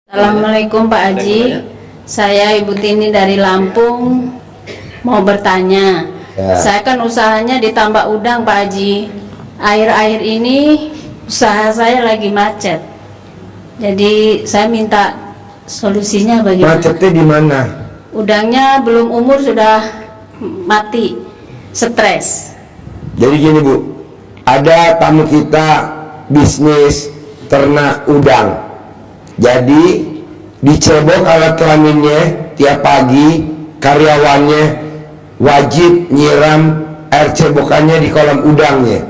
Assalamualaikum Pak Haji, saya Ibu Tini dari Lampung mau bertanya. Saya kan usahanya di tambak udang Pak Haji. Akhir-akhir ini usaha saya lagi macet. Jadi saya minta solusinya bagaimana? Macetnya di mana? Udangnya belum umur sudah mati, stres. Jadi gini Bu, ada tamu kita bisnis ternak udang. Jadi dicebok alat kelaminnya tiap pagi, karyawannya wajib nyiram air cebokannya di kolam udangnya.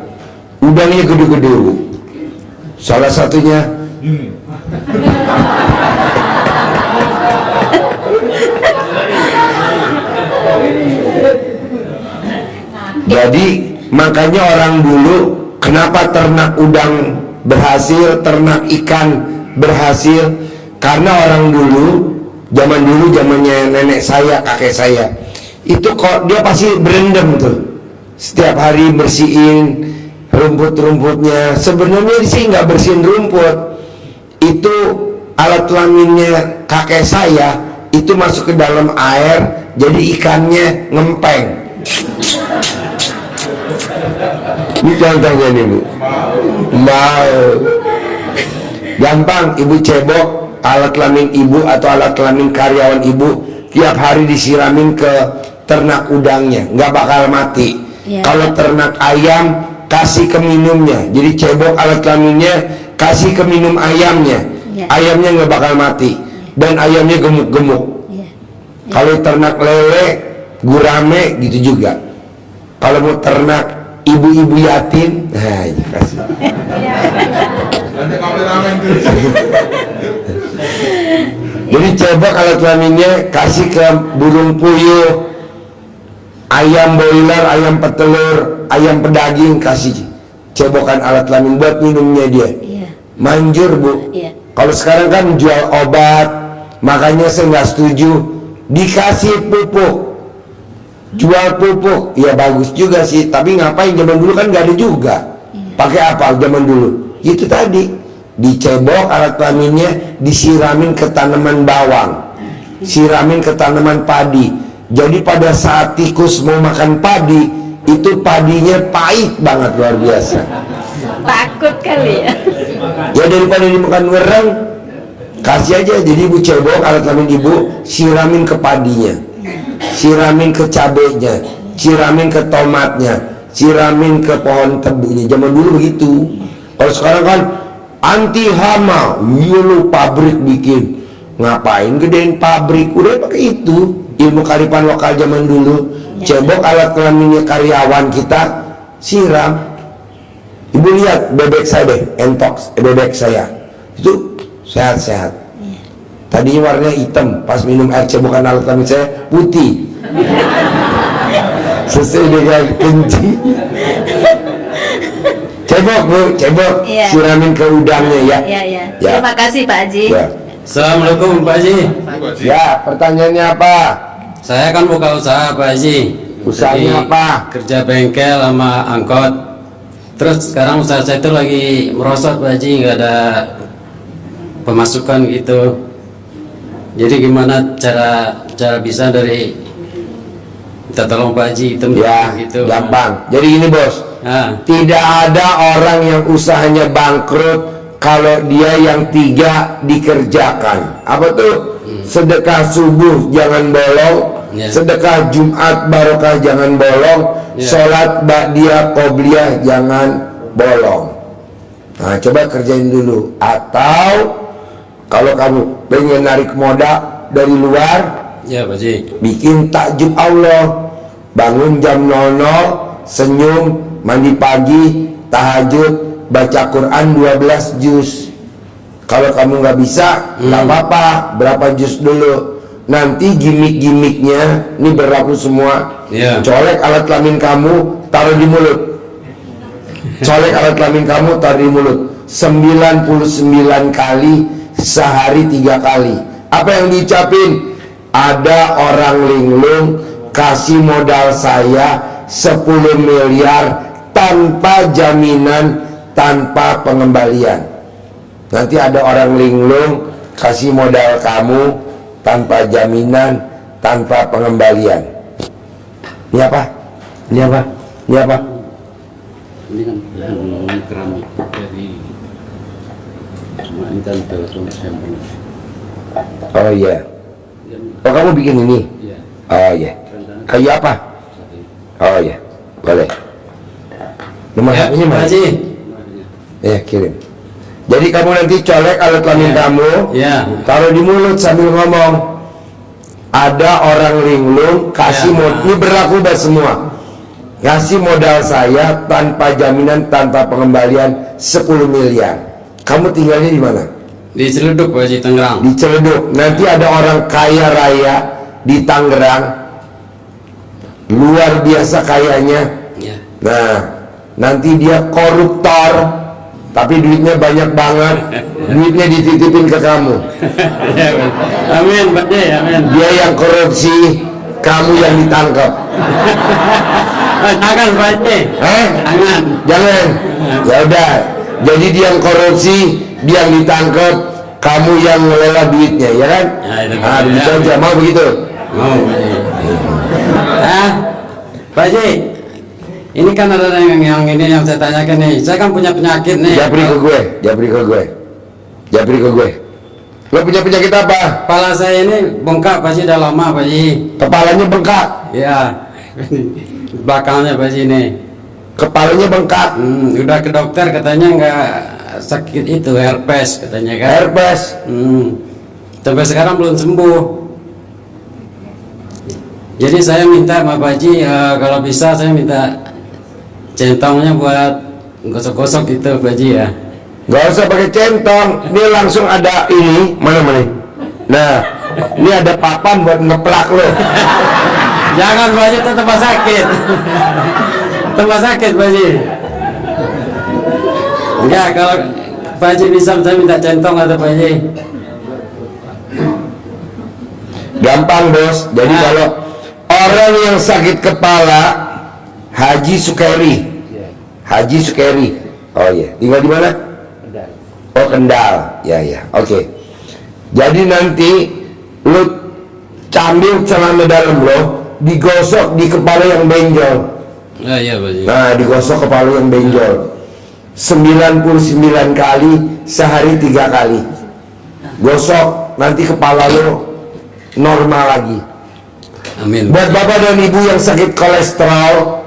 Udangnya gede-gede Bu. Salah satunya jadi makanya orang dulu kenapa ternak udang berhasil, ternak ikan berhasil, karena orang dulu zamannya nenek saya, kakek saya itu kok dia pasti berendam tuh setiap hari bersihin rumput-rumputnya. Sebenarnya sih nggak bersihin rumput, itu alat kelaminnya kakek saya itu masuk ke dalam air, jadi ikannya ngempeng. Ini contohnya nih Bu, mau gampang ibu cebok alat kelamin ibu atau alat kelamin karyawan ibu, tiap hari disiramin ke ternak udangnya, nggak bakal mati. Kalau ternak ayam kasih ke minumnya, jadi cebok alat kelaminnya kasih ke minum ayamnya, ayamnya nggak bakal mati dan ayamnya gemuk-gemuk. Kalau ternak lele, gurame gitu juga. Kalau mau ternak ibu-ibu yatim, nah ini kasih. Jadi coba kalau kelaminnya kasih ke burung puyuh, ayam boiler, ayam petelur, ayam pedaging, kasih cebokan alat kelamin buat minumnya dia. Manjur Bu. Kalau sekarang kan jual obat, makanya saya nggak setuju dikasih pupuk. Jual pupuk, ya bagus juga sih, tapi ngapain? Zaman dulu kan nggak ada juga. Pakai apa zaman dulu? Itu tadi, dicebok alat kelaminnya, disiramin ke tanaman bawang, siramin ke tanaman padi. Jadi pada saat tikus mau makan padi, itu padinya pahit banget, luar biasa. Takut kali ya. Ya daripada dimakan wereng, kasih aja. Jadi ibu cebok alat kelamin ibu, siramin ke padinya, siramin ke cabenya, siramin ke tomatnya, siramin ke pohon tebunya. Zaman dulu begitu. Kalau sekarang kan anti hama, lu pabrik bikin, ngapain gedein pabrik? Udah pakai itu ilmu kearifan lokal zaman dulu. Cebok alat kelaminnya karyawan kita, siram. Ibu lihat bebek saya deh, entox bebek saya itu sehat-sehat. Tadinya warnanya hitam, pas minum air cebokan alat kelamin saya putih. Sesuai dengan kencing. Cebok Bu, cebok, siramin ke udangnya ya. Terima kasih Pak Haji. Assalamualaikum Pak Haji. Ya, pertanyaannya apa? Saya kan buka usaha Pak Haji. Usahanya apa? Kerja bengkel sama angkot. Terus sekarang usaha saya itu lagi merosot Pak Haji, nggak ada pemasukan gitu. Jadi gimana cara bisa dari minta tolong Pak Haji itu Ya, gitu. gampang. Jadi ini Bos, tidak ada orang yang usahanya bangkrut kalau dia yang tiga dikerjakan. Apa tuh? Sedekah subuh jangan bolong, sedekah Jumat barokah jangan bolong, sholat ba'diyah qobliyah jangan bolong. Nah coba kerjain dulu. Atau kalau kamu pengen narik modal dari luar, ya Pak Haji, bikin takjub Allah, bangun jam 00, senyum, mandi pagi, tahajud, baca Quran 12 juz. Kalau kamu nggak bisa, nggak apa-apa, berapa juz dulu. Nanti gimmick-gimmicknya, ini berlaku semua. Colek alat kelamin kamu, taruh di mulut. Colek alat kelamin kamu, taruh di mulut. 99 kali, sehari 3 kali. Apa yang diucapin? Ada orang linglung kasih modal saya 10 miliar tanpa jaminan, tanpa pengembalian. Nanti ada orang linglung kasih modal kamu tanpa jaminan, tanpa pengembalian. Ini apa? Ini apa? Ini apa? Ini kan keramik dari Intan Telepon Sampel. Oh iya. Oh kamu bikin ini? Iya. Oh iya. Kayu apa? Oh iya. Boleh. Nomor Ya, HP-nya Pak mana? Haji. Ya kirim. Jadi kamu nanti colek alat kelamin kamu, Ya. taruh di mulut sambil ngomong. Ada orang linglung kasih Ya. modal, ini berlaku buat semua. Kasih modal saya tanpa jaminan, tanpa pengembalian 10 miliar. Kamu tinggalnya di mana? Di Ciledug Pak Haji, Tangerang. Di Ciledug. Nanti ada orang kaya raya di Tangerang, luar biasa kayanya. Ya. Nah, nanti dia koruptor, tapi duitnya banyak banget. Duitnya dititipin ke kamu. Ya, amin Pak Haji, amin. Dia yang korupsi, kamu yang ditangkap. Jangan Pak Haji. Jangan. Jangan. Ya udah. Jadi dia yang korupsi, dia yang ditangkap, kamu yang ngelola duitnya, ya kan? Ya, itu Ah, betul, begitu ya. aja. Mau begitu? Mau Pak Haji. Pak Haji, ini kan ada yang ini yang saya tanyakan nih. Saya kan punya penyakit nih. Japri ke gue, japri ke gue, japri ke gue. Lo punya penyakit apa? Kepala saya ini bengkak Pak Haji, udah lama Pak Haji. Kepalanya bengkak. Ya. Belakangnya Pak Haji nih. Kepalanya bengkak. Udah ke dokter katanya nggak sakit itu herpes katanya kan. Herpes. Sampai sekarang belum sembuh. Jadi saya minta sama Pak Haji, kalau bisa saya minta centongnya buat gosok-gosok itu Pak Haji ya. Gak usah pakai centong. Ini langsung ada ini. Mana mana? Nah, ini ada papan buat ngeplak lo. Jangan Pak Haji, tetap sakit. Tambah sakit Pak Haji. Enggak, kalau Pak Haji bisa saya minta centong atau Pak Haji. Gampang bos. Jadi kalau orang yang sakit kepala, Haji Sukeri. Haji Sukeri. Oh iya. Tinggal di mana? Oh Kendal. Ya ya. Oke. Jadi nanti lu cambil celana dalam lo, digosok di kepala yang benjol. Iya Pak Haji. Nah, digosok kepala yang benjol 99 kali sehari 3 kali. Gosok, nanti kepala lo normal lagi. Amin. Buat bapak dan ibu yang sakit kolesterol,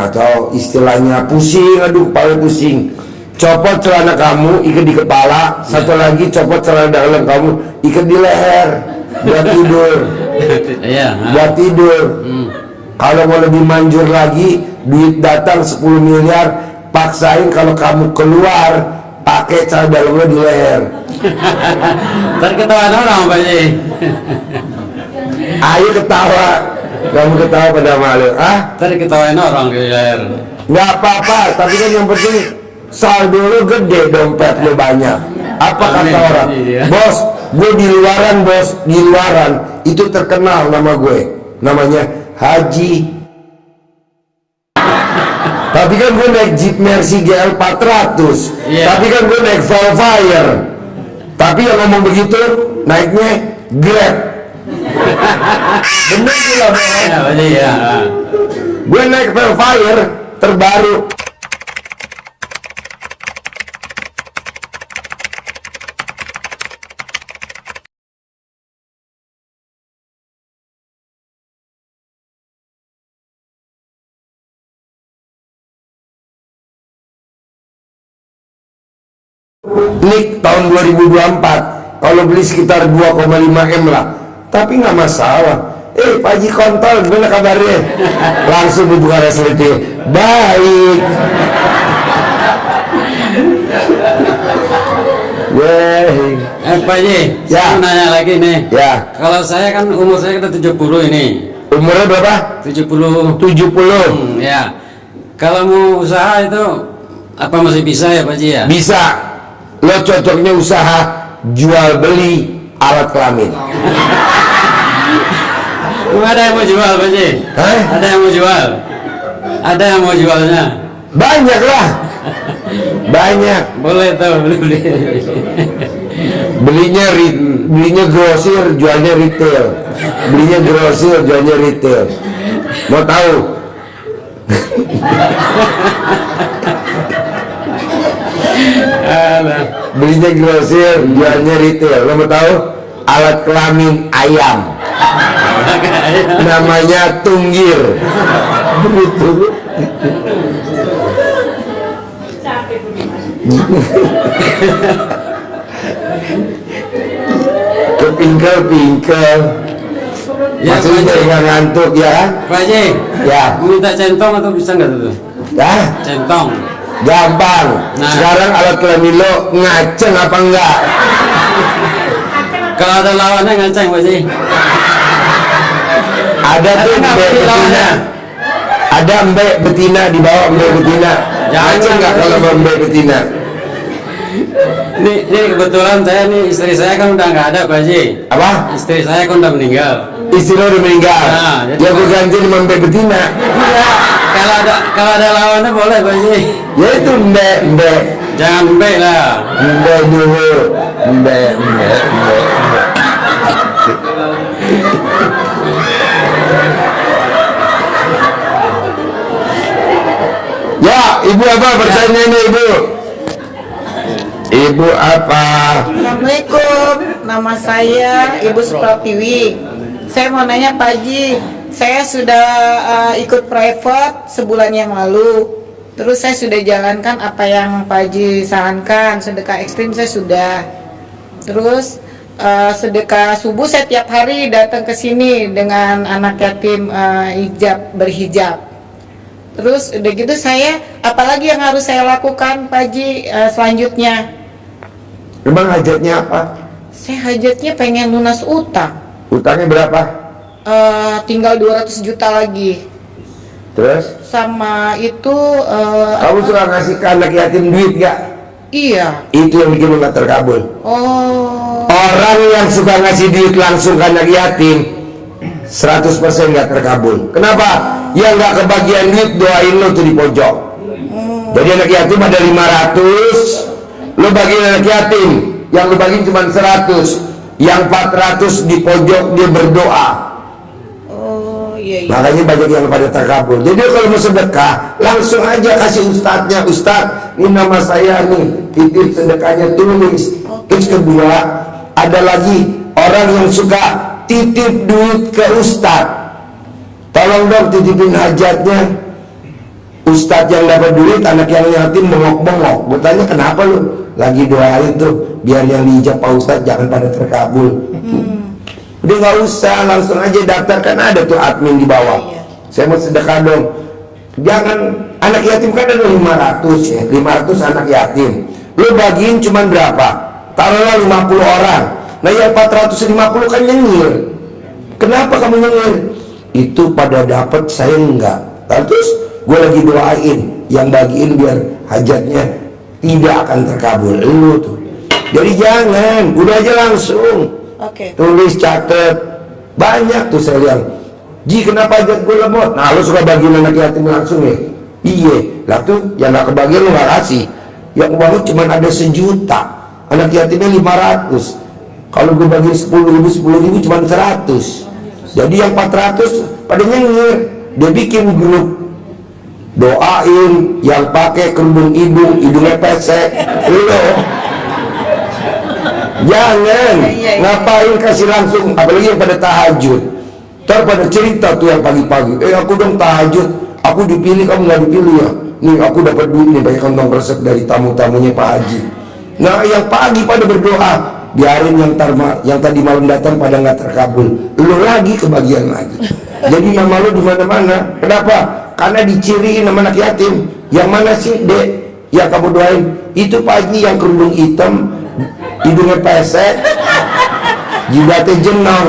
atau istilahnya pusing, aduh kepala pusing, copot celana kamu, ikat di kepala. Satu lagi, copot celana dalam kamu, ikat di leher, buat tidur. Iya. Buat tidur. Kalau mau lebih manjur lagi, duit datang 10 miliar, paksain kalau kamu keluar pakai celana dalamnya di leher. Ntar ketahuan orang Pak Haji. Ayo ketawa, kamu ketawa pada malu. Ntar ketahuan orang di leher. Nggak apa-apa, tapi kan yang penting saldo lu gede, dompet lu banyak. Apa Amin, kata orang? iya. Bos, gue di luaran bos, di luaran itu terkenal nama gue, namanya Haji. Tapi kan gue naik Jeep Mercy GL 400, Iya. tapi kan gue naik Volfire. Tapi yang ngomong begitu naiknya Grab. Bener gila bos. Ya Pak Haji ya. Gue naik Velfire terbaru. Nik tahun 2024 kalau beli sekitar 2,5 M lah, tapi nggak masalah. Pak Haji kontol, gimana kabarnya? Langsung dibuka resleting. Baik. Weh. Pak Haji, Ya. saya mau nanya lagi nih. Ya, Kalau saya kan umur saya kita 70 ini. umurnya berapa? 70. 70. Ya. Kalau mau usaha itu apa masih bisa ya Pak Haji ya? Bisa. Lo cocoknya usaha jual beli alat kelamin. Ada yang mau jual Pak Haji? Hah? Ada yang mau jual? Ada yang mau jualnya? Banyak lah. Banyak. Boleh tuh beli. belinya grosir, jualnya retail. Belinya grosir, jualnya retail. Mau tahu? Belinya grosir, jualnya retail. Lo mau tahu? Alat kelamin ayam. Namanya tunggir. Begitu. Kepingkel-pingkel. Ya, Maksudnya Pak Haji. nggak ngantuk ya? Pak Haji, Ya. minta centong atau bisa nggak tuh? Ya, Centong. gampang. Nah. Sekarang alat kelamin lo ngaceng apa enggak? Kalau ada lawannya ngaceng Pak Haji. Ada tuh Ada nggak mbak beli betina. lawannya? Ada mbak betina di bawah mbak betina. Jangan, Ngaceng nggak Pak kalau Haji. sama mbak betina? Ini kebetulan saya nih, istri saya kan udah nggak ada Pak Haji. Apa? Istri saya kan udah meninggal. Istri lo udah meninggal. Nah, jadi- Ya gue ganti sama mbak betina. Ya, kalau ada lawannya boleh Pak Haji. Ya itu mbak. Jangan mbek lah. Mbak dulu. Mbak. Ya, ibu apa pertanyaannya ibu? Ibu apa? Assalamualaikum, nama saya Ibu Supratiwi. Saya mau nanya Pak Haji, saya sudah ikut private sebulan yang lalu. Terus saya sudah jalankan apa yang Pak Haji sarankan, sedekah ekstrim saya sudah. Terus sedekah subuh saya tiap hari datang ke sini dengan anak yatim berhijab. Terus udah gitu saya, apalagi yang harus saya lakukan Pak Haji selanjutnya? Emang hajatnya apa? Saya hajatnya pengen lunas utang. Utangnya berapa? Tinggal 200 juta lagi. Terus? Sama itu Kamu suka ngasih ke anak yatim duit gak? iya. Itu yang bikin lu gak terkabul. Oh. Orang yang suka ngasih duit langsung ke anak yatim 100% gak terkabul. Kenapa? Yang gak kebagian duit doain lo tuh di pojok. Jadi anak yatim ada 500, lo bagiin anak yatim, yang lo bagiin cuma 100, yang 400 di pojok dia berdoa. Oh, iya iya. Makanya banyak yang pada terkabul. Jadi kalau mau sedekah langsung aja kasih ustadznya, ustadz ini nama saya nih, titip sedekahnya, tulis. Terus kedua, ada lagi orang yang suka titip duit ke ustadz, tolong dong titipin hajatnya. Ustadz yang dapat duit, anak yang yatim bengok-bengok. Gue tanya kenapa lu? Lagi doain tuh biar yang diijab Pak Ustadz jangan pada terkabul. Udah nggak usah, langsung aja daftar, kan ada tuh admin di bawah. Iya. Saya mau sedekah dong. Jangan, anak yatim kan ada 500 ya, 500 anak yatim. Lu bagiin cuman berapa? Taruhlah 50 orang. Nah yang 450 kan nyengir. Kenapa kamu nyengir? Itu pada dapat, saya enggak. Terus gue lagi doain yang bagiin biar hajatnya tidak akan terkabul. Lu tuh. Jadi jangan, udah aja langsung. Oke. Tulis, catet. Banyak tuh saya bilang, Ji kenapa hajat gue lemot? Nah lu suka bagiin anak yatim langsung ya? Iya. Lah tuh yang gak kebagian lu gak kasih. Yang banget cuma ada 1 juta, anak yatimnya 500. Kalau gue bagiin 10.000 cuma 100. Jadi yang 400 pada nyengir. Dia bikin grup, doain yang pakai kerudung hidungnya pesek. Lu jangan, Iya. ngapain kasih langsung, apalagi yang pada tahajud. Ntar pada cerita tuh yang pagi-pagi, aku dong tahajud, aku dipilih, kamu nggak dipilih ya. Nih aku dapat duit nih, banyak kantong resep dari tamu-tamunya Pak Haji. Nah yang pagi pada berdoa, biarin yang tadi malam datang pada nggak terkabul, lu lagi kebagian lagi. Jadi nama lu di mana-mana. Kenapa? Karena diciriin sama anak yatim. Yang mana sih dek yang kamu doain? Itu Pak Haji yang kerudung hitam, hidungnya pesek, jidatnya jenong.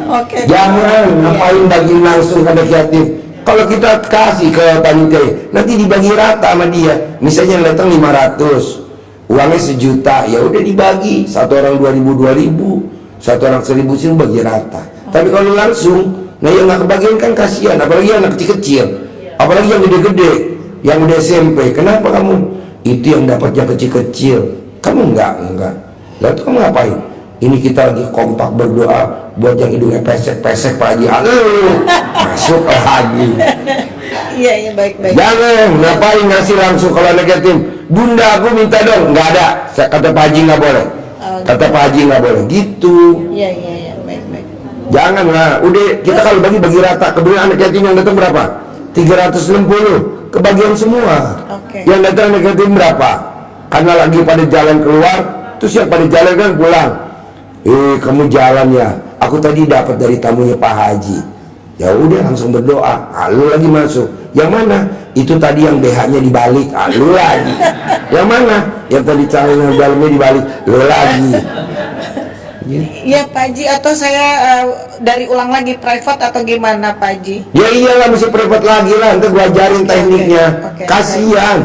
Oke. Jangan ngapain bagi langsung ke anak yatim. Kalau kita kasih ke panitia, nanti dibagi rata sama dia. Misalnya yang datang 500, uangnya 1 juta, ya udah dibagi, satu orang 2.000, satu orang 1.000 sih bagi rata. Tapi kalau langsung, nah yang nggak kebagian kan kasihan, apalagi anak kecil-kecil, apalagi yang gede-gede, yang udah SMP. Kenapa kamu itu yang dapatnya kecil-kecil. Kamu enggak. Lalu kamu ngapain? Ini kita lagi kompak berdoa buat yang hidungnya pesek-pesek Pak Haji. Aduh, masuk lagi. Iya, baik. Jangan, ngapain ngasih langsung kalau anak yatim? Bunda, aku minta dong. Nggak ada. Kata Pak Haji nggak boleh. Kata Pak Haji nggak boleh. Gitu. Iya, baik. Janganlah. Udah, kita kalau bagi rata. Kebetulan anak yatim yang datang berapa? 360. Kebagian semua. Oke. Yang datang anak yatim berapa? Karena lagi pada jalan keluar, terus yang pada jalan kan pulang. Kamu jalan ya. Aku tadi dapat dari tamunya Pak Haji. Ya udah langsung berdoa. Lu lagi masuk. Yang mana? Itu tadi yang BH-nya dibalik. Lu lagi. Yang mana? Yang tadi celana dalamnya dibalik. Lu lagi. Iya Pak Haji, atau saya dari ulang lagi private atau gimana Pak Haji? Ya iyalah, mesti private lagi lah. Nanti gua ajarin tekniknya. Oke. Kasihan.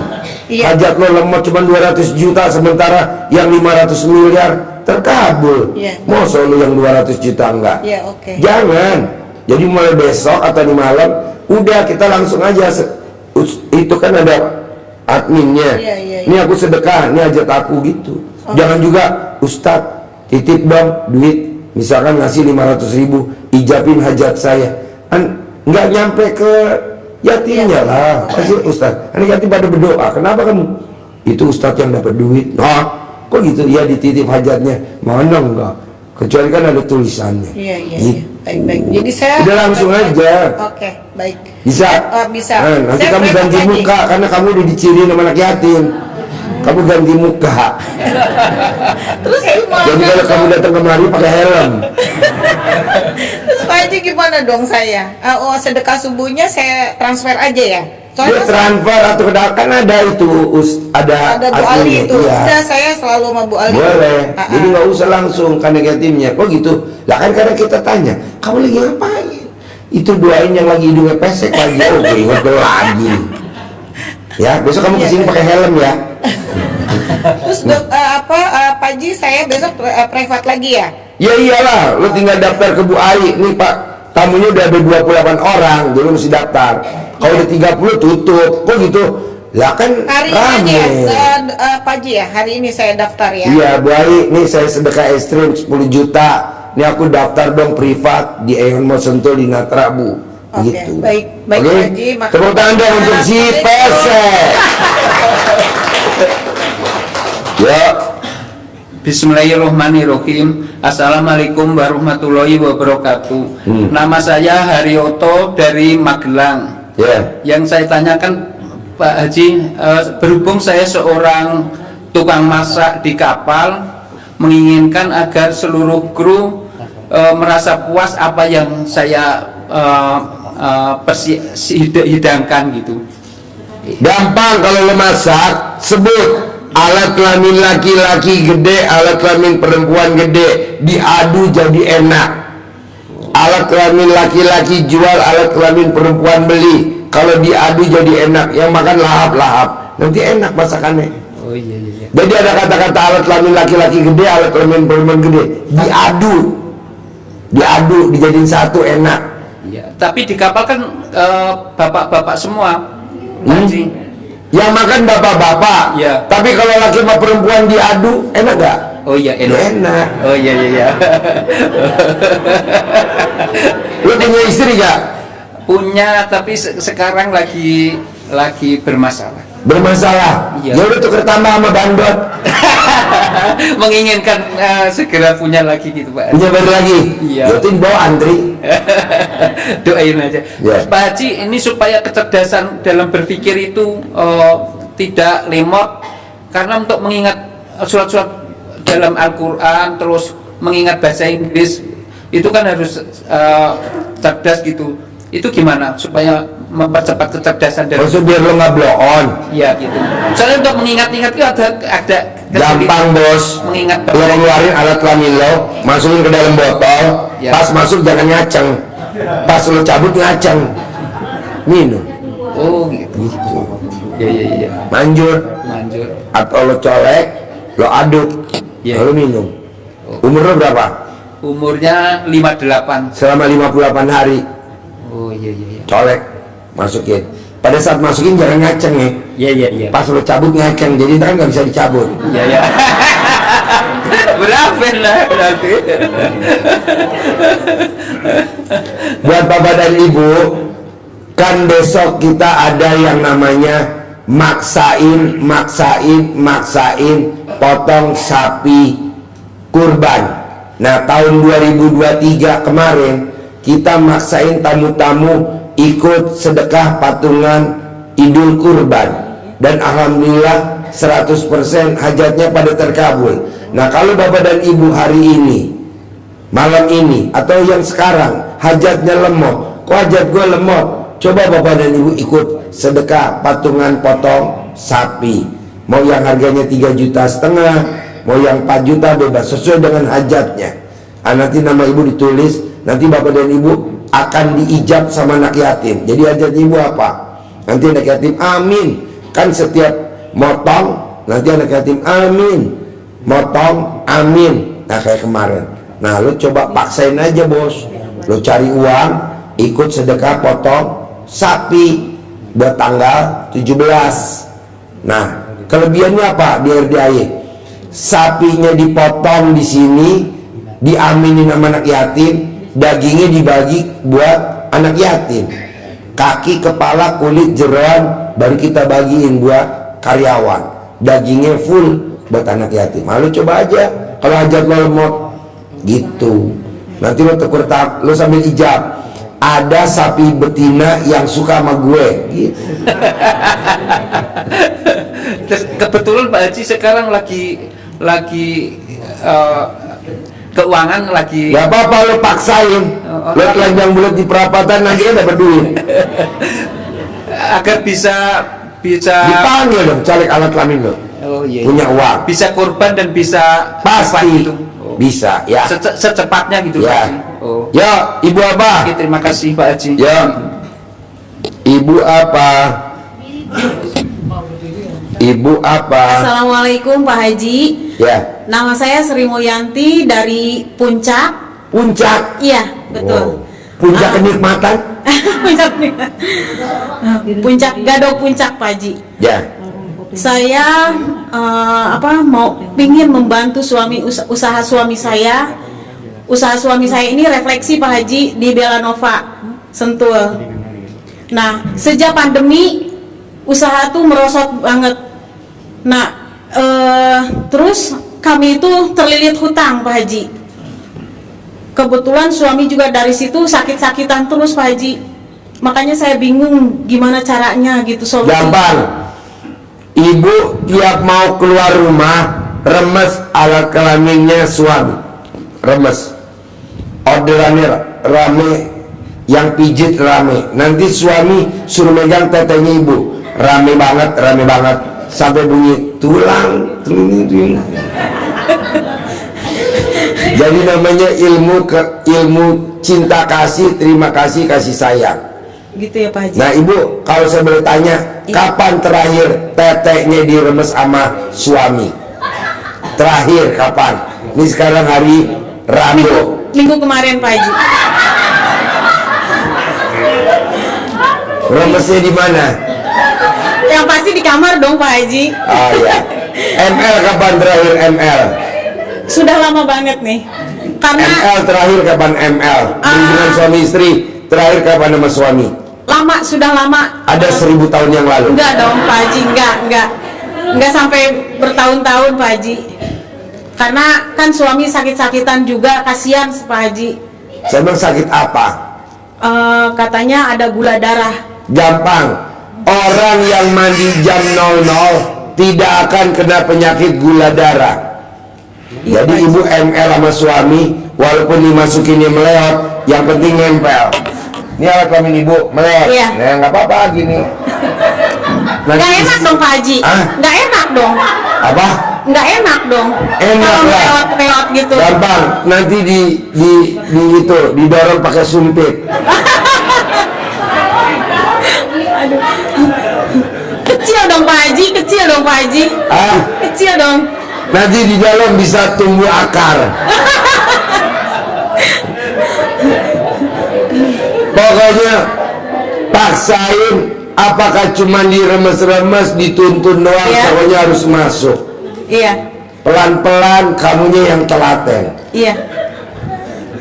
Iya. Hajat lo lemot cuma 200 juta, sementara yang 500 miliar terkabul. Iya. Masa lu yang 200 juta enggak? Iya, oke. Jangan. Jadi mulai besok atau di malam, udah kita langsung aja. Itu kan ada adminnya. Iya. Ini aku sedekah, ini hajat aku gitu. Jangan juga, Ustadz titip dong duit, misalkan ngasih 500.000, ijabin hajat saya. Nggak nyampe ke yatimnya lah. Pasti Ustadz, ini yatim pada berdoa. Kenapa kamu? Itu Ustadz yang dapat duit. Nah, kok gitu? Ya dititip hajatnya. Mana enggak? Kecuali kan ada tulisannya. Iya. Gitu. Baik. Jadi saya Udah langsung aja. Oke, baik. Bisa? Bisa. Nanti Saya kamu private ganti lagi. muka, karena kamu udah diciriin sama anak yatim. Kamu ganti muka. Terus gimana? Jadi kalau kamu datang kemari pakai helm. Terus Pak Haji gimana dong saya? Sedekah subuhnya saya transfer aja ya? Dia Soalnya transfer atau kan ada itu ada Bu Ali adminnya, itu. iya. Udah saya selalu sama Bu Ali. Boleh. Jadi nggak usah langsung karena yatimnya. Kok gitu? Lah kan kadang kita tanya, kamu lagi ngapain? Itu doain yang lagi hidungnya pesek lagi. Oke, ingat lagi. Ya, besok kamu kesini pakai helm ya. Terus Pak Haji saya besok private lagi ya? Ya iyalah, lu tinggal daftar ke Bu Ai. Nih Pak, tamunya udah ada 28 orang, jadi lu mesti daftar. Kalau udah 30 tutup. Kok gitu? Lah kan Hari ini rame. aja ya, Pak Haji ya? Hari ini saya daftar ya? Iya, Bu Ai, nih saya sedekah ekstrim 10 juta. Nih aku daftar dong privat di Eon Mall Sentul di Natra, Bu. Oke, Gitu. baik Oke? Pak Haji. Tepuk tangan dong untuk si pesek. Ya. Bismillahirrahmanirrahim. Assalamualaikum warahmatullahi wabarakatuh. Nama saya Haryoto dari Magelang. Ya. Yang saya tanyakan Pak Haji, berhubung saya seorang tukang masak di kapal, menginginkan agar seluruh kru merasa puas apa yang saya hidangkan gitu. Gampang kalau lo masak, sebut alat kelamin laki-laki gede, alat kelamin perempuan gede, diadu jadi enak. Alat kelamin laki-laki jual, alat kelamin perempuan beli. Kalau diadu jadi enak, yang makan lahap-lahap, nanti enak masakannya. Oh iya. Jadi ada kata-kata alat kelamin laki-laki gede, alat kelamin perempuan gede, diadu, dijadiin satu, enak. Iya. Tapi di kapal kan bapak-bapak semua, Pak Haji. Yang makan bapak-bapak. Iya. Tapi kalau laki sama perempuan diadu, enak gak? Oh iya enak. Enak. Oh iya. Lu punya istri gak? Punya, tapi sekarang lagi bermasalah. Bermasalah. Iya. Ya udah tuker tambah sama bandot. Menginginkan segera punya lagi gitu Pak. Punya baru lagi. Iya. Berarti bawa antri. Doain aja. Ya. Pak Haji, ini supaya kecerdasan dalam berpikir itu tidak lemot, karena untuk mengingat surat-surat dalam Al-Quran, terus mengingat bahasa Inggris, itu kan harus cerdas gitu. Itu gimana supaya mempercepat kecerdasan dalam Maksud biar lo nggak blow on. iya gitu. Soalnya untuk mengingat-ingat itu ada Gampang bos. mengingat Lo ngeluarin alat kelamin lo, masukin ke dalam botol. Ya. Pas masuk jangan ngaceng. Pas lo cabut ngaceng. Minum. Oh gitu. Iya. Manjur. Lanjut. Atau lo colek, lo aduk, Ya. lalu minum. Umur lo berapa? Umurnya 58. Selama 58 hari. Oh iya. Colek, masukin. Pada saat masukin jangan ngaceng ya. Iya. Pas lo cabut ngekeng, jadi kan nggak bisa dicabut. Iya. Berapa lah berarti? Buat bapak dan ibu, kan besok kita ada yang namanya maksain potong sapi kurban. Nah, tahun 2023 kemarin kita maksain tamu-tamu ikut sedekah patungan Idul Kurban, dan alhamdulillah 100% hajatnya pada terkabul. Nah, kalau bapak dan ibu hari ini, malam ini, atau yang sekarang hajatnya lemot, kok hajat gue lemot, coba bapak dan ibu ikut sedekah patungan potong sapi, mau yang harganya 3,5 juta, mau yang 4 juta, bebas sesuai dengan hajatnya. Nanti nama ibu ditulis, nanti bapak dan ibu akan diijab sama anak yatim. Jadi hajat ibu apa? Nanti anak yatim amin, kan setiap motong nanti anak yatim amin, motong amin. Nah, kayak kemarin. Nah, lu coba paksain aja bos, lu cari uang ikut sedekah potong sapi buat tanggal 17. Nah, kelebihannya apa di RDAY? Sapinya dipotong di sini, diaminin sama anak yatim, dagingnya dibagi buat anak yatim, kaki, kepala, kulit, jeroan baru kita bagiin buat karyawan, dagingnya full buat anak yatim. Lalu coba aja kalau hajat lo lemot gitu, nanti lo tekur tak, lo sambil ijab, ada sapi betina yang suka sama gue gitu. Terus kebetulan Pak Haji sekarang lagi keuangan lagi. Gak apa-apa, lo paksain, lo telanjang bulat di perapatan, nanti kan dapat duit. Agar bisa Dipanggil dong caleg alat kelamin lo, punya uang, bisa kurban dan bisa pasti gitu. bisa ya. Secepatnya gitu Ya. Pak Haji. Oh. Ya, ibu apa? Oke, terima kasih Pak Haji. Ya, ibu apa? Ibu apa? Assalamualaikum Pak Haji. Ya, Nama saya Sri Mulyanti dari Puncak. puncak. Iya, betul. Wow. Puncak kenikmatan. Puncak Gadok Puncak Pak Haji. Ya, Saya mau pingin membantu usaha suami saya. Usaha suami saya ini refleksi Pak Haji di Belanova Sentul. Nah, sejak pandemi usaha tuh merosot banget. Nah, terus kami itu terlilit hutang Pak Haji. Kebetulan suami juga dari situ sakit-sakitan terus Pak Haji. Makanya saya bingung gimana caranya gitu solusi. gampang. Ibu tiap mau keluar rumah remes alat kelaminnya suami, remes. Orderannya rame, yang pijit rame. Nanti suami suruh megang tetenya ibu, rame banget, sampai bunyi tulang. Jadi namanya ilmu cinta kasih, terima kasih, kasih sayang. Gitu ya Pak Haji. Nah ibu, kalau saya boleh tanya, kapan terakhir teteknya diremes sama suami? Terakhir kapan? Ini sekarang hari Rabu. Minggu kemarin Pak Haji. Remesnya di mana? Yang pasti di kamar dong Pak Haji. Oh ya. ML kapan terakhir ML? Sudah lama banget nih. Karena ML terakhir kapan ML? Hubungan suami istri terakhir kapan sama suami? sudah lama. Ada 1000 tahun yang lalu. Enggak dong Pak Haji, enggak sampai bertahun-tahun Pak Haji. Karena kan suami sakit-sakitan juga, kasihan Pak Haji. Saya bilang sakit apa? Katanya ada gula darah. Gampang. Orang yang mandi jam 00 tidak akan kena penyakit gula darah. Iya, Jadi Pak ibu ML sama suami, walaupun dimasukinnya meleot, yang penting nempel. Ini alat kelamin ibu meleot. Iya. Nah, nggak apa-apa gini. Nggak enak dong Pak Haji. Hah? Nggak enak dong. Apa? Nggak enak dong. Enak Kalau lah. melewat gitu. Gampang. Nanti didorong pakai sumpit. Aduh. Kecil dong Pak Haji, kecil dong Pak Haji. Ah, Kecil dong. nanti di dalam bisa tumbuh akar. Pokoknya paksain Apakah cuma diremes-remes, dituntun doang, Iya. cowoknya harus masuk? Iya, Pelan-pelan, kamunya yang telaten. iya.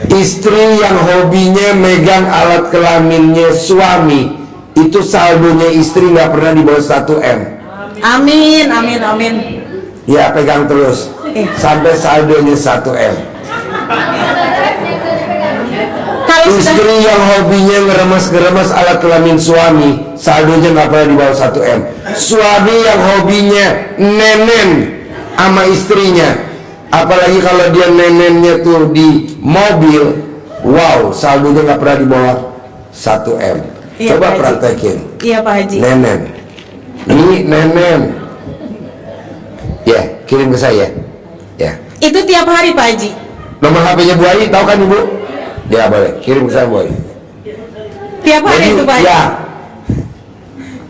Istri yang hobinya megang alat kelaminnya suami, itu saldonya istri nggak pernah di bawah 1 M. Amin, amin, amin. Ya, pegang terus sampai saldonya 1 M. Kalau sudah Istri yang hobinya ngeremes-ngeremes alat kelamin suami, saldonya nggak pernah di bawah 1 M. Suami yang hobinya nenen sama istrinya, apalagi kalau dia nenennya tuh di mobil, wow, saldonya nggak pernah di bawah 1 M. Iya, Coba Pak Haji. praktekin. iya Pak Haji. Nenen, ini nenen, ya kirim ke saya, ya. Itu tiap hari Pak Haji. Nomor HP-nya Bu Ayi, tahu kan Ibu? Ya boleh, kirim ke saya Bu Ayi. Tiap hari itu Pak Haji. ya,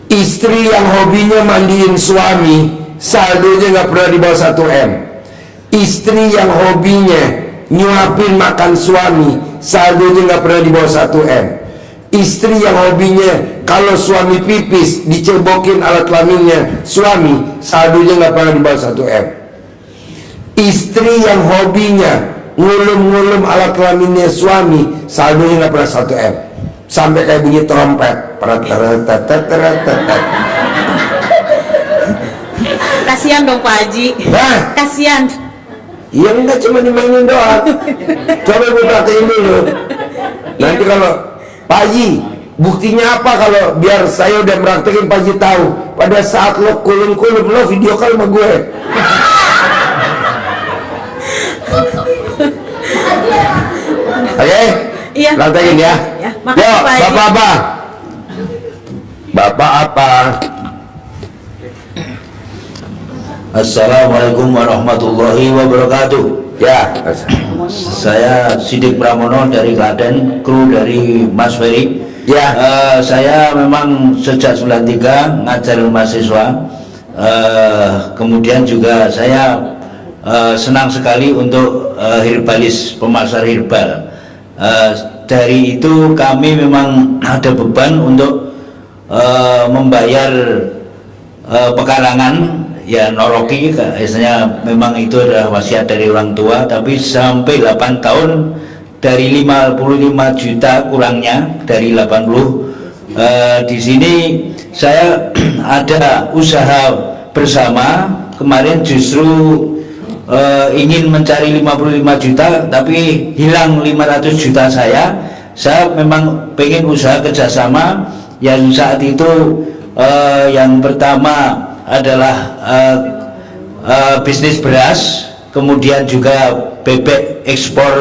istri yang hobinya mandiin suami, saldonya nggak pernah di bawah 1 M. Istri yang hobinya nyuapin makan suami, saldonya nggak pernah di bawah 1 M. Istri yang hobinya kalau suami pipis dicebokin alat kelaminnya suami, saldonya nggak pernah di bawah 1 M. Istri yang hobinya ngulum-ngulum alat kelaminnya suami, saldonya nggak pernah 1 M. Sampai kayak bunyi trompet. Kasihan dong Pak Haji. Nah, Kasihan. iya enggak cuma dimainin doang. Coba gue praktekin dulu. Nanti kalau Pak Haji, buktinya apa kalau biar saya udah praktekin Pak Haji tahu. Pada saat lo kulum-kulum, lo video call sama gue. Oke? Iya. Praktekin ya. Ya, makasih, Yuk, Pak Haji. Bapak apa? Bapak apa? Assalamualaikum warahmatullahi wabarakatuh. Ya. Saya Sidik Pramono dari Klaten, kru dari Mas Ferry. Ya. Saya memang sejak 93 ngajar mahasiswa. Kemudian juga saya senang sekali untuk herbalis, pemasar herbal. Dari itu kami memang ada beban untuk membayar pekarangan, ya noroki, biasanya memang itu adalah wasiat dari orang tua, tapi sampai 8 tahun dari 55 juta kurangnya dari 80. Di sini saya ada usaha bersama, kemarin justru ingin mencari 55 juta tapi hilang 500 juta saya memang pengen usaha kerjasama yang saat itu yang pertama adalah bisnis beras, kemudian juga bebek ekspor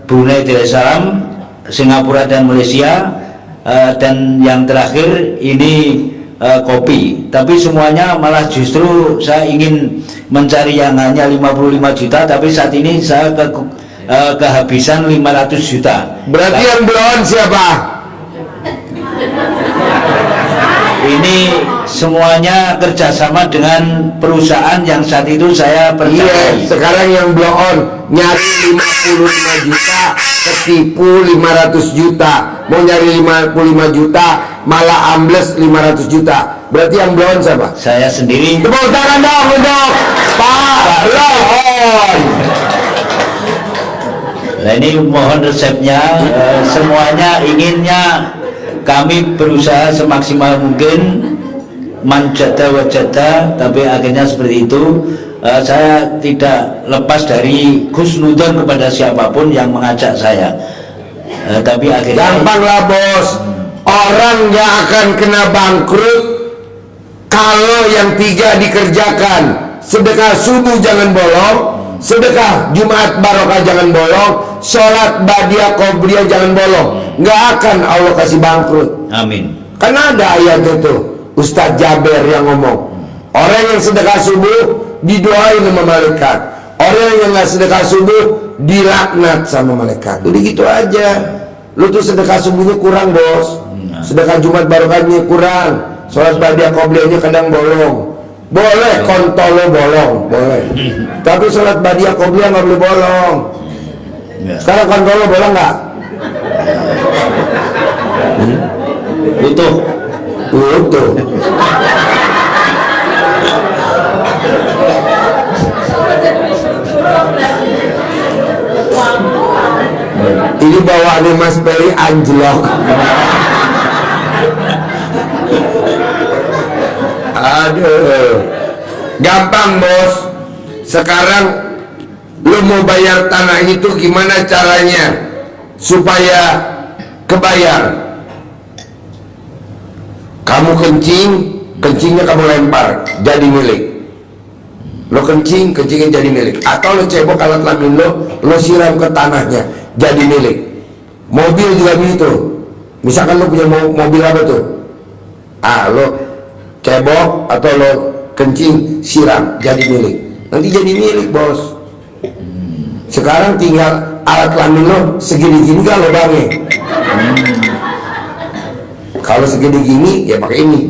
Brunei Darussalam, Singapura dan Malaysia, dan yang terakhir ini kopi. Tapi semuanya malah justru saya ingin mencari yang hanya 55 juta, tapi saat ini saya kehabisan 500 juta. Berarti yang belum siapa? Ini semuanya kerjasama dengan perusahaan yang saat itu saya Iya, percayai. sekarang yang blow on nyari 55 juta, ketipu 500 juta, mau nyari 55 juta, malah ambles 500 juta. Berarti yang blow on siapa? Saya sendiri. Tepuk tangan dong untuk Pak Blow on. Nah, ini mohon resepnya. Semuanya inginnya kami berusaha semaksimal mungkin, manjata wajata, tapi akhirnya seperti itu. Saya tidak lepas dari khusnudon kepada siapapun yang mengajak saya, tapi akhirnya Gampang lah bos, orang gak akan kena bangkrut kalau yang 3 dikerjakan. Sedekah subuh jangan bolong, sedekah Jumat barokah jangan bolong, sholat badiah qobliyah jangan bolong. Nggak akan Allah kasih bangkrut. amin. Karena ada ayat itu Ustadz Jaber yang ngomong, orang yang sedekah subuh didoain sama malaikat, orang yang nggak sedekah subuh dilaknat sama malaikat. Udah gitu aja. Lu tuh sedekah subuhnya kurang bos, sedekah Jumat barokahnya kurang, sholat badiah qobliyahnya kadang bolong. Boleh kontol lo bolong, boleh. Tapi sholat badiah qobliyah nggak boleh bolong. Sekarang kontol lo bolong nggak? Utuh. Tuh. Ini bawaannya Mas Peri anjlok. Aduh, gampang bos. Sekarang lu mau bayar tanah itu gimana caranya supaya kebayar? Kamu kencing, kencingnya kamu lempar, jadi milik. Lo kencing, kencingnya jadi milik. Atau lo cebok alat kelamin lo siram ke tanahnya, jadi milik. Mobil juga begitu. Misalkan lo punya mobil apa tuh? Lo cebok atau lo kencing, siram, jadi milik. Nanti jadi milik bos. Sekarang tinggal alat kelamin lo segini-gini kan lo bangnya. Kalau segede gini ya pakai ini.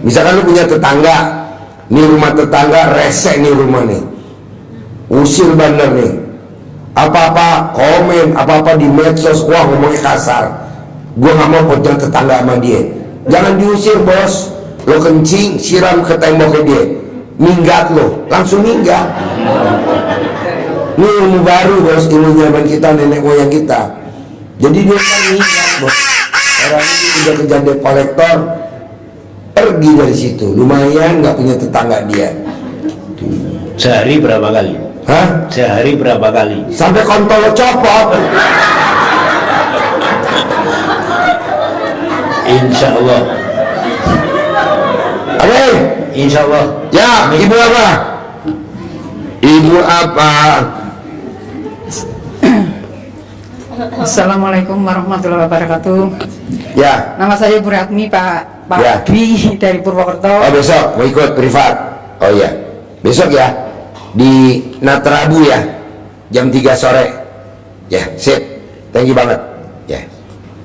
Misalkan lu punya tetangga, nih rumah tetangga resek nih rumah nih, usil bener nih, apa-apa komen, apa-apa di medsos, wah ngomongnya kasar, gua nggak mau potong tetangga sama dia. Jangan diusir bos, lo kencing siram ke temboknya dia, minggat lo, langsung minggat. Ini ilmu baru bos, ilmu zaman kita, nenek moyang kita. Jadi dia kan minggat bos. Orang ini udah kejadian kolektor, pergi dari situ. Lumayan nggak punya tetangga dia. Sehari berapa kali? Hah? Sehari berapa kali? Sampai kontol lo copot. Insya Allah. Oke. Insya Allah. Ya, ibu apa? Ibu apa? Assalamualaikum warahmatullahi wabarakatuh. Ya. Nama saya Bu Ratmi, Pak Ya. Dwi dari Purwokerto. Oh besok mau ikut privat. Oh iya. Besok ya di Natrabu ya, jam 3 sore. Ya, sip. Thank you banget. Ya.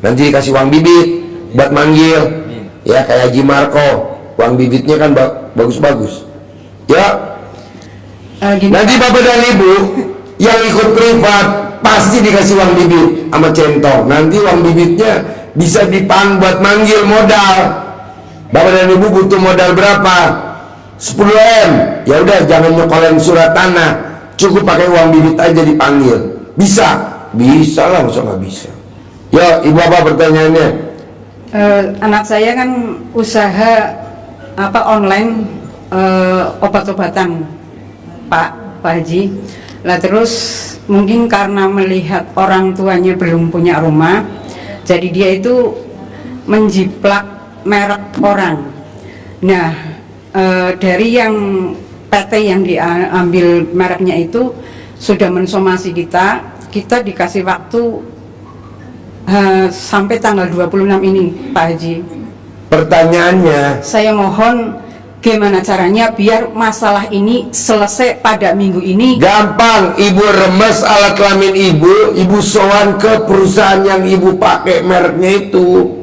Nanti dikasih uang bibit buat manggil. Ya kayak Haji Marco. Uang bibitnya kan bagus-bagus. Ya. Nanti Bapak dan Ibu yang ikut privat pasti dikasih uang bibit sama centong. Nanti uang bibitnya bisa dipang buat manggil modal. Bapak dan Ibu butuh modal berapa? 10 M. Ya udah jangan nyokolin surat tanah, cukup pakai uang bibit aja dipanggil. Bisa? Bisa lah, masa nggak bisa? Ya, Ibu apa pertanyaannya? Anak saya kan usaha online obat-obatan, Pak Haji. Lah terus mungkin karena melihat orang tuanya belum punya rumah, jadi dia itu menjiplak merek orang. Nah, dari yang PT yang diambil mereknya itu sudah mensomasi kita dikasih waktu sampai tanggal 26 ini, Pak Haji. Pertanyaannya, Saya mohon gimana caranya biar masalah ini selesai pada minggu ini. gampang. Ibu remes alat kelamin ibu sowan ke perusahaan yang ibu pakai mereknya itu.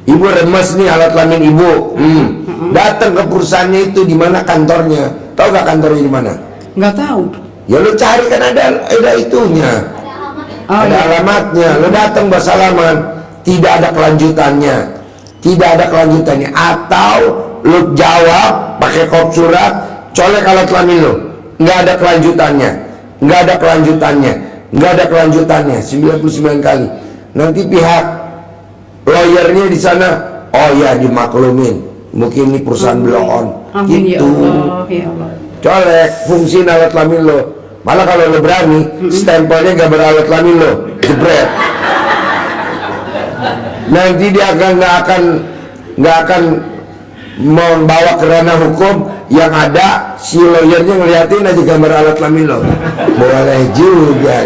Ibu remes nih alat kelamin ibu. Datang ke perusahaannya itu, di mana kantornya? Tahu gak kantornya di mana? Nggak tahu. Ya lo cari, kan ada itunya. Ada alamatnya. Lo datang bersalaman, tidak ada kelanjutannya. Tidak ada kelanjutannya. Atau lo jawab pakai kop surat, colek alat kelamin lo, nggak ada kelanjutannya, nggak ada kelanjutannya, nggak ada kelanjutannya 99 kali. Nanti pihak lawyernya di sana, oh ya dimaklumin, mungkin ini perusahaan blow on. Amin ya Gitu. Allah, ya Allah. Colek fungsi alat kelamin lo. Malah kalau lo berani, stempelnya gambar alat kelamin lo, jebret. Nanti dia nggak akan membawa ke ranah hukum. Yang ada si lawyernya ngeliatin aja gambar alat kelamin lo. Boleh juga.